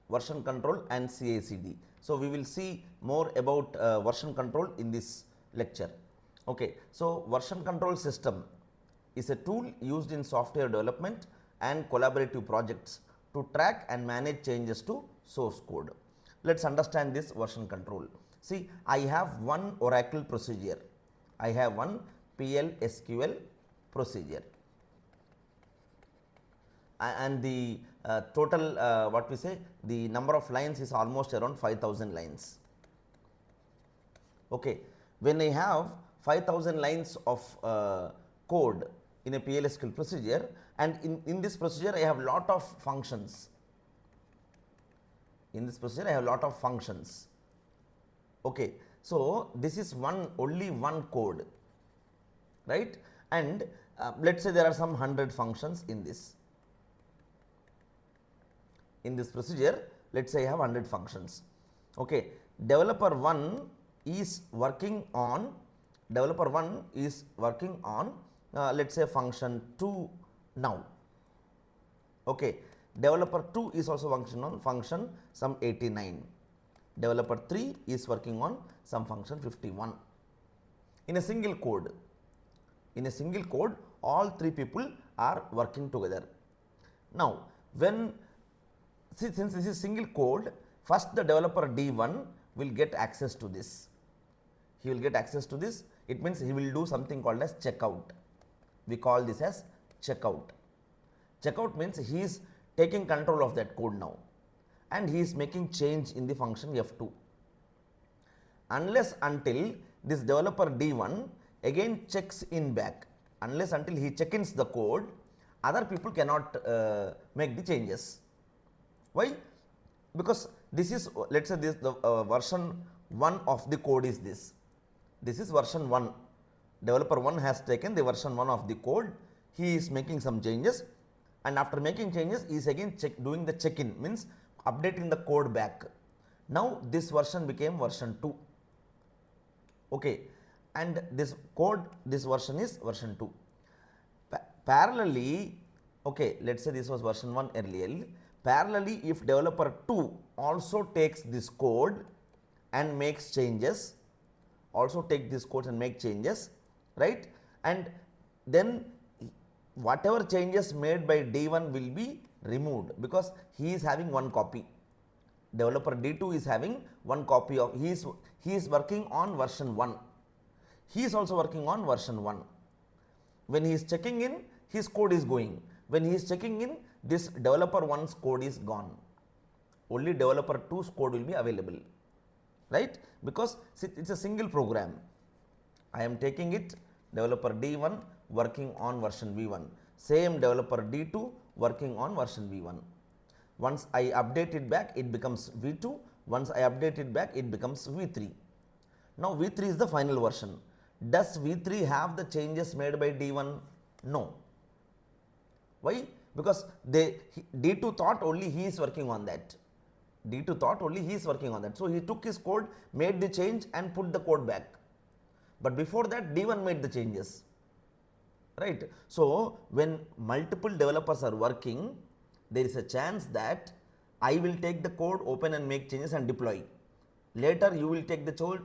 version control and CI/CD. So, we will see more about version control in this lecture. Okay. So, version control system is a tool used in software development and collaborative projects to track and manage changes to source code. Let us understand this version control. See, I have one Oracle procedure, I have one PL/SQL procedure, and the total what we say, the number of lines is almost around 5000 lines. Okay. When I have 5000 lines of code in a PL/SQL procedure, and in this procedure I have lot of functions. In this procedure I have lot of functions. Okay. So, this is only one code, right, and let us say there are some 100 functions in this. In this procedure, let us say I have 100 functions. Okay. Developer 1 is working on let us say function 2 now. Okay. Developer 2 is also working on function some 89. Developer 3 is working on some function 51. In a single code, all three people are working together. Now, since this is single code, first the developer D1 will get access to this. He will get access to this. It means he will do something called as checkout. We call this as checkout. Checkout means he is taking control of that code now, and he is making change in the function F2. Unless until this developer D1 again checks in back, unless until he check-ins the code, other people cannot make the changes. Why? Because this is, let us say this, the version 1 of the code is this. This is version 1. Developer 1 has taken the version 1 of the code. He is making some changes, and after making changes, he is again doing the check-in, means updating the code back. Now, this version became version 2. Okay. And this version is version 2. Parallelly, okay, let us say this was version 1 earlier. Parallelly, if developer 2 also takes this code and makes changes, right, and then whatever changes made by D1 will be removed, because he is having one copy. Developer D2 is having one copy of, he is working on version 1. He is also working on version 1. When he is checking in, his code is going. When he is checking in, this developer 1's code is gone. Only developer 2's code will be available, right, because it is a single program. I am taking it, developer D1 working on version V1, same developer D2 working on version V1. Once I update it back, it becomes V2. Once I update it back, it becomes V3. Now, V3 is the final version. Does V3 have the changes made by D1? No. Why? Because D2 thought only he is working on that. So, he took his code, made the change and put the code back. But before that, D1 made the changes, right. So, when multiple developers are working, there is a chance that I will take the code, open and make changes and deploy. Later, you will take the code,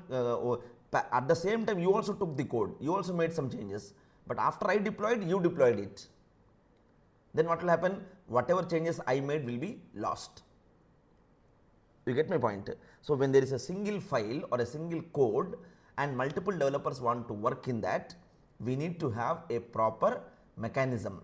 at the same time you also took the code, you also made some changes, but after I deployed, you deployed it. Then what will happen? Whatever changes I made will be lost. You get my point? So, when there is a single file or a single code and multiple developers want to work in that, we need to have a proper mechanism,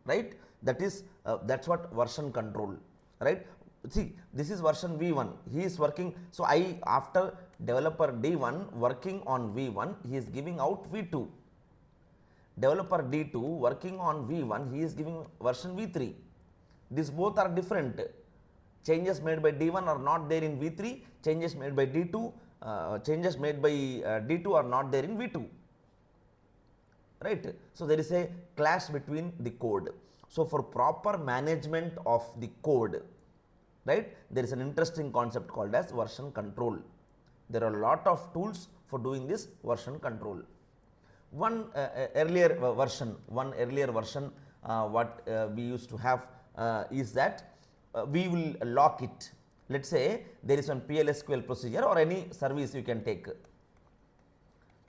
right. That is that's what version control, right. See, this is version V1, he is working. So, after developer D1 working on V1, he is giving out V2. Developer D2 working on V1, he is giving version V3. These both are different. Changes made by D1 are not there in V3, changes made by D2, D2 are not there in V2, right. So, there is a clash between the code. So, for proper management of the code, right, there is an interesting concept called as version control. There are a lot of tools for doing this version control. One earlier version what we used to have is that we will lock it. Let's say there is one PLSQL procedure or any service you can take.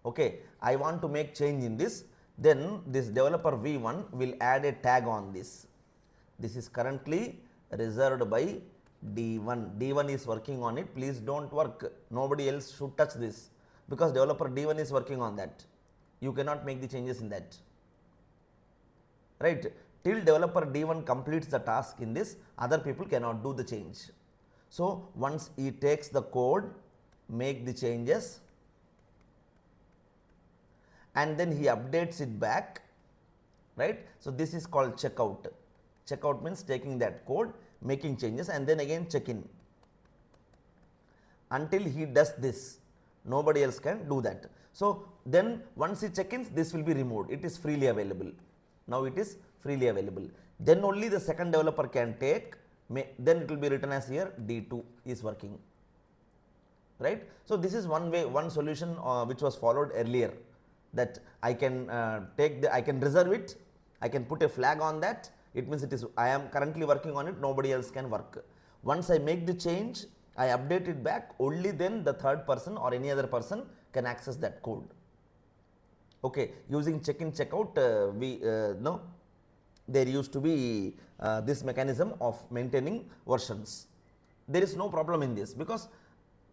Okay, I want to make change in this, then this developer V1 will add a tag on this. This is currently reserved by D1. D1 is working on it. Please don't work. Nobody else should touch this because developer D1 is working on that. You cannot make the changes in that. Right? Till developer D1 completes the task in this, other people cannot do the change. So once he takes the code, make the changes, and then he updates it back, right? So this is called checkout. Checkout means taking that code, making changes, and then again check in. Until he does this, nobody else can do that. So then once he check-ins, this will be removed. It is freely available. Now it is freely available. Then only the second developer can take, then it will be written as here D2 is working. Right? So this is one way, one solution which was followed earlier, that I can I can reserve it, I can put a flag on that. It means it is, I am currently working on it, nobody else can work. Once I make the change, I update it back, only then the third person or any other person can access that code. Okay, using check-in, check-out, there used to be this mechanism of maintaining versions. There is no problem in this because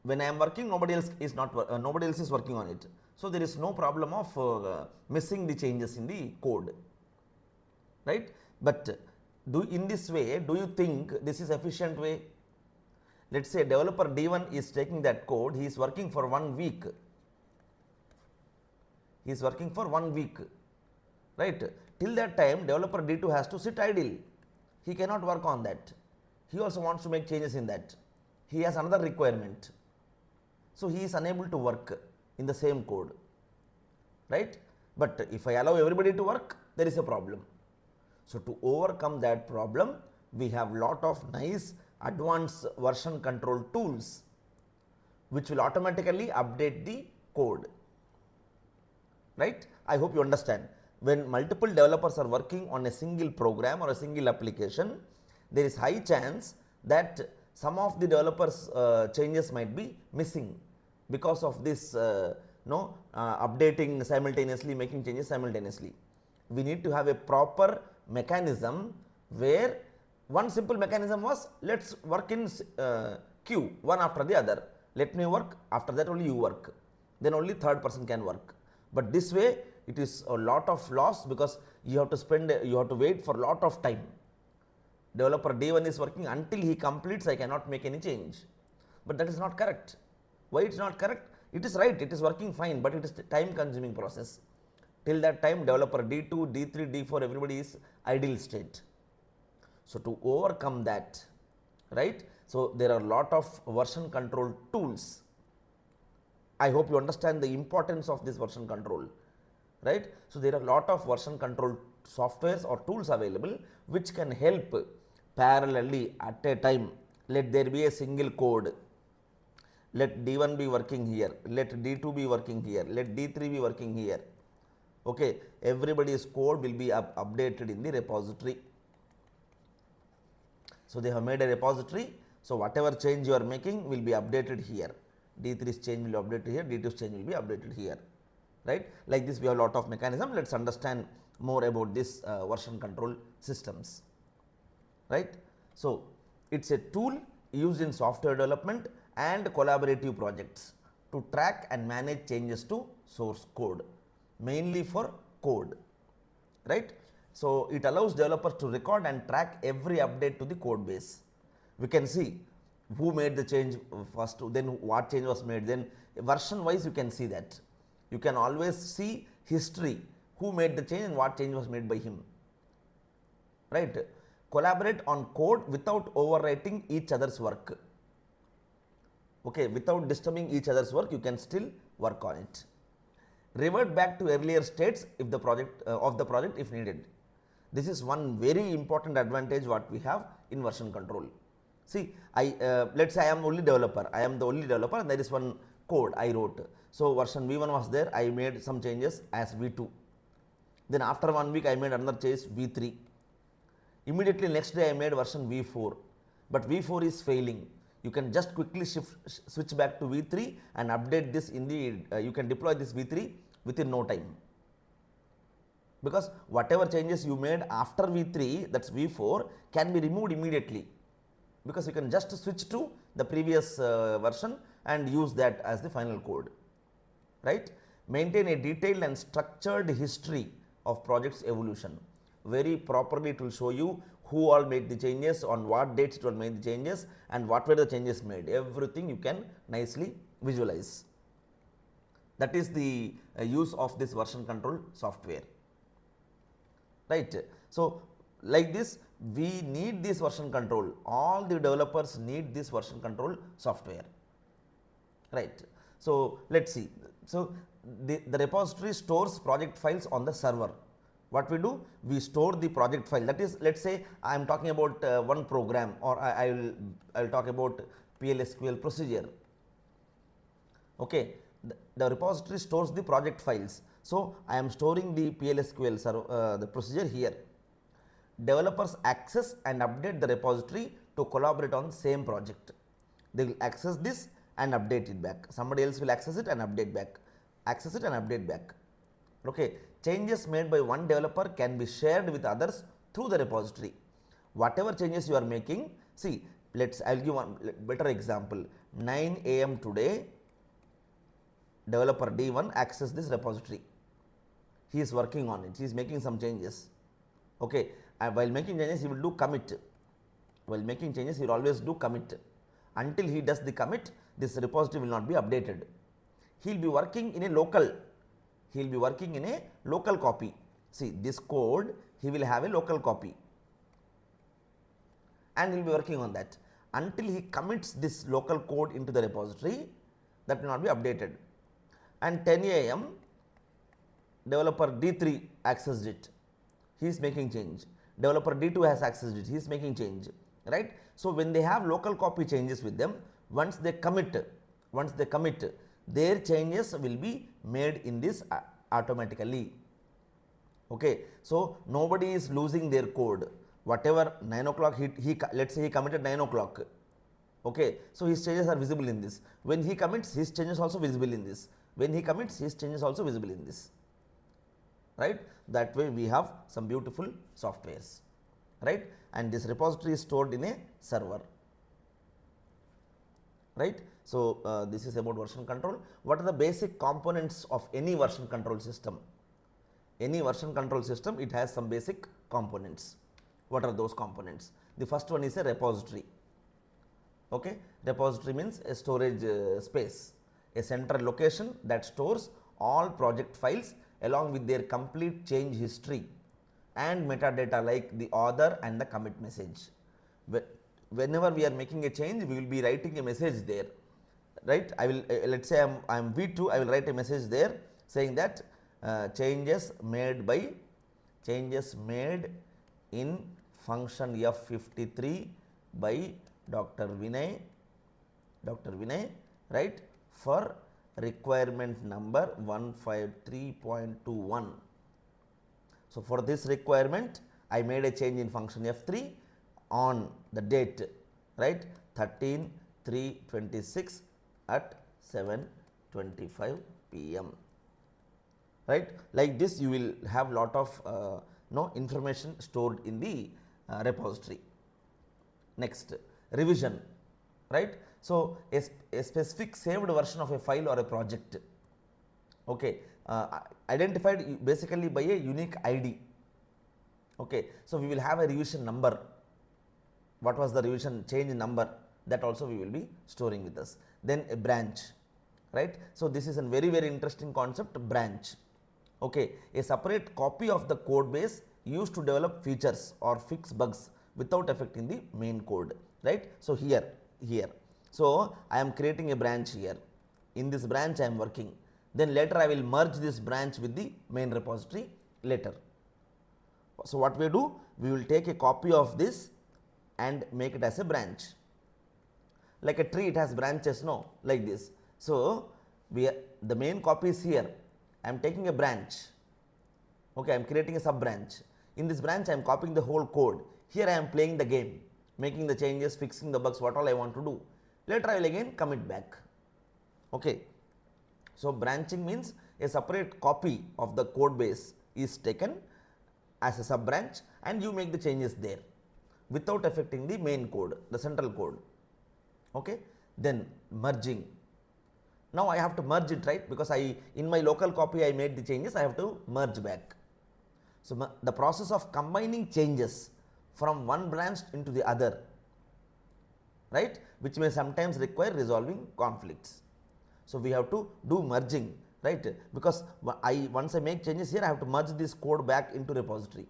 when I am working, nobody else is working on it. So there is no problem of missing the changes in the code, right? But in this way, do you think this is efficient way? Let's say developer D1 is taking that code, he is working for 1 week. He is working for 1 week, right? Till that time, developer D2 has to sit idle. He cannot work on that. He also wants to make changes in that. He has another requirement. So he is unable to work in the same code, right? But if I allow everybody to work, there is a problem. So to overcome that problem, we have lot of nice advanced version control tools which will automatically update the code, right? I hope you understand. When multiple developers are working on a single program or a single application, there is high chance that some of the developers changes might be missing because of this updating simultaneously, making changes simultaneously. We need to have a proper mechanism where one simple mechanism was, let's work in queue, one after the other. Let me work, after that only you work, then only third person can work. But this way it is a lot of loss because you have to wait for a lot of time. Developer D1 is working until he completes, I cannot make any change. But that is not correct. Why it is not correct? It is right, it is working fine, but it is time consuming process. Till that time, developer D2, D3, D4, everybody is idle state. So to overcome that, right? So there are a lot of version control tools. I hope you understand the importance of this version control, right? So there are a lot of version control softwares or tools available which can help parallelly at a time. Let there be a single code. Let D1 be working here, let D2 be working here, let D3 be working here. Okay, everybody's code will be updated in the repository. So they have made a repository. So whatever change you are making will be updated here. D3's change will be updated here, D2's change will be updated here, right? Like this we have a lot of mechanism. Let's understand more about this version control systems, right? So it's a tool used in software development and collaborative projects to track and manage changes to source code, mainly for code, right? So it allows developers to record and track every update to the code base. We can see who made the change first, then what change was made, then version wise you can see that. You can always see history, who made the change and what change was made by him, right? Collaborate on code without overwriting each other's work. Okay, without disturbing each other's work, you can still work on it. Revert back to earlier states if the project if needed. This is one very important advantage what we have in version control. See, let's say I am the only developer and there is one code I wrote. So version V1 was there, I made some changes as V2. Then after 1 week I made another change V3. Immediately next day I made version V4. but V4 is failing. You can just quickly switch back to V3 and update this in the, you can deploy this V3 within no time. Because whatever changes you made after V3, that's V4, can be removed immediately. Because you can just switch to the previous version and use that as the final code, right? Maintain a detailed and structured history of project's evolution. Very properly it will show you who all made the changes, on what dates it will make the changes, and what were the changes made. Everything you can nicely visualize. That is the use of this version control software, right? So like this, we need this version control. All the developers need this version control software, right? So let's see. So the repository stores project files on the server. What we do? We store the project file. That is, let's say I am talking about one program, or I will talk about PLSQL procedure. Okay, the repository stores the project files. So I am storing the PLSQL server, the procedure here. Developers access and update the repository to collaborate on same project. They will access this and update it back. Somebody else will access it and update back. Access it and update back. Okay, changes made by one developer can be shared with others through the repository. Whatever changes you are making, see, I'll give one better example. 9 AM today, developer D1 access this repository. He is working on it. He is making some changes. Okay, and while making changes, he will do commit. While making changes, he will always do commit. Until he does the commit, this repository will not be updated. He will be working in a local. He will be working in a local copy. See, this code, he will have a local copy. And he will be working on that. Until he commits this local code into the repository, that will not be updated. And 10 AM, developer D3 accessed it. He is making change. Developer D2 has accessed it. He is making change, right? So when they have local copy changes with them, once they commit, their changes will be made in this automatically. Okay, so nobody is losing their code. Whatever 9 o'clock, let's say he committed 9 o'clock. Okay, so his changes are visible in this. When he commits, his changes also visible in this. When he commits, his changes also visible in this, right? That way we have some beautiful softwares, right? And this repository is stored in a server, right? So this is about version control. What are the basic components of any version control system? Any version control system, it has some basic components. What are those components? The first one is a repository. Okay, repository means a storage space, a central location that stores all project files along with their complete change history and metadata like the author and the commit message. Whenever we are making a change, we will be writing a message there, right? I will let's say I am V2, I will write a message there saying that changes made in function F53 by Dr. Vinay, right, for requirement number 153.21. So for this requirement, I made a change in function F3 on the date, right, 13/3/26 at 7:25 PM. Right, like this you will have lot of information stored in the repository. Next, revision, right? So a specific saved version of a file or a project, okay, identified basically by a unique ID. Okay, so we will have a revision number. What was the revision change number? That also we will be storing with us. Then a branch, right? So this is a very, very interesting concept, branch. Okay, a separate copy of the code base used to develop features or fix bugs without affecting the main code, right? So here, so I am creating a branch here. In this branch I am working. Then later I will merge this branch with the main repository later. So what we do? We will take a copy of this and make it as a branch. Like a tree, it has branches, no? Like this. So the main copy is here. I am taking a branch. Okay, I am creating a sub branch. In this branch I am copying the whole code. Here I am playing the game. making the changes, fixing the bugs, what all I want to do. Later I will again commit back. Okay. So branching means a separate copy of the code base is taken as a sub branch and you make the changes there without affecting the main code, the central code. Okay. Then merging. Now I have to merge it, right, because in my local copy I made the changes, I have to merge back. So the process of combining changes from one branch into the other, right, which may sometimes require resolving conflicts. So we have to do merging, right, because once I make changes here, I have to merge this code back into repository.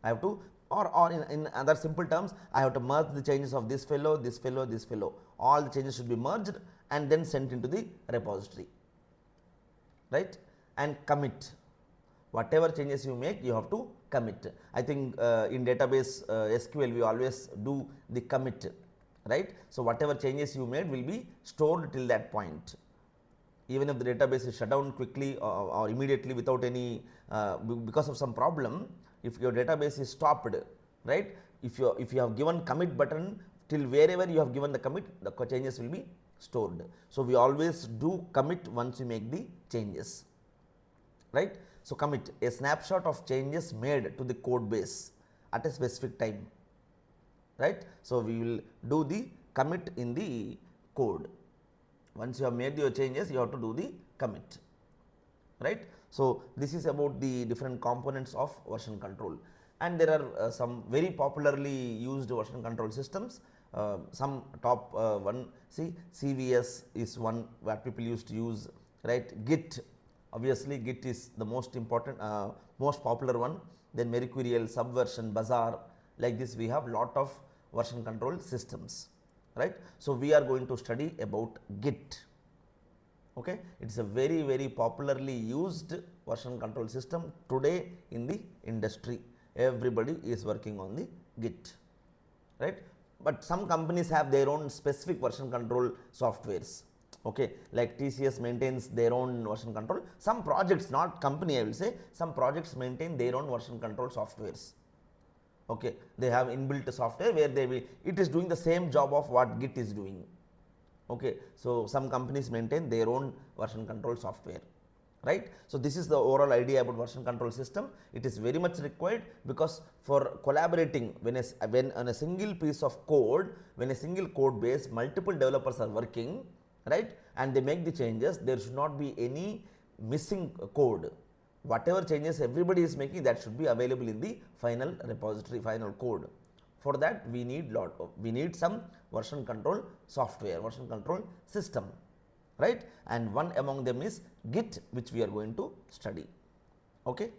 I have to, or in other simple terms, I have to merge the changes of this fellow, this fellow, this fellow. All the changes should be merged and then sent into the repository, right. And commit. Whatever changes you make, you have to commit. I think in database SQL we always do the commit, right. So whatever changes you made will be stored till that point. Even if the database is shut down quickly or immediately without any because of some problem, if your database is stopped, right, if you have given commit button till wherever you have given the commit, the changes will be stored. So we always do commit once you make the changes, right. So commit, a snapshot of changes made to the code base at a specific time, right. So we will do the commit in the code. Once you have made your changes, you have to do the commit, right. So this is about the different components of version control, and there are some very popularly used version control systems. Some top one, see, CVS is one what people used to use, right. Git, obviously Git is the most important, most popular one. Then Mercurial, Subversion, Bazaar, like this we have lot of version control systems, right. So we are going to study about Git. Okay, it is a very popularly used version control system today in the industry. Everybody is working on the Git, right. But some companies have their own specific version control softwares. Okay, like TCS maintains their own version control. Some projects, not company, I will say, some projects maintain their own version control softwares. Okay, they have inbuilt software where it is doing the same job of what Git is doing. Okay, so some companies maintain their own version control software, right. So this is the overall idea about version control system. It is very much required because for collaborating, when on a single piece of code, when a single code base, multiple developers are working, right, and they make the changes, there should not be any missing code. Whatever changes everybody is making, that should be available in the final repository, final code. For that we need some version control software, version control system, right, and one among them is Git, which we are going to study. Okay.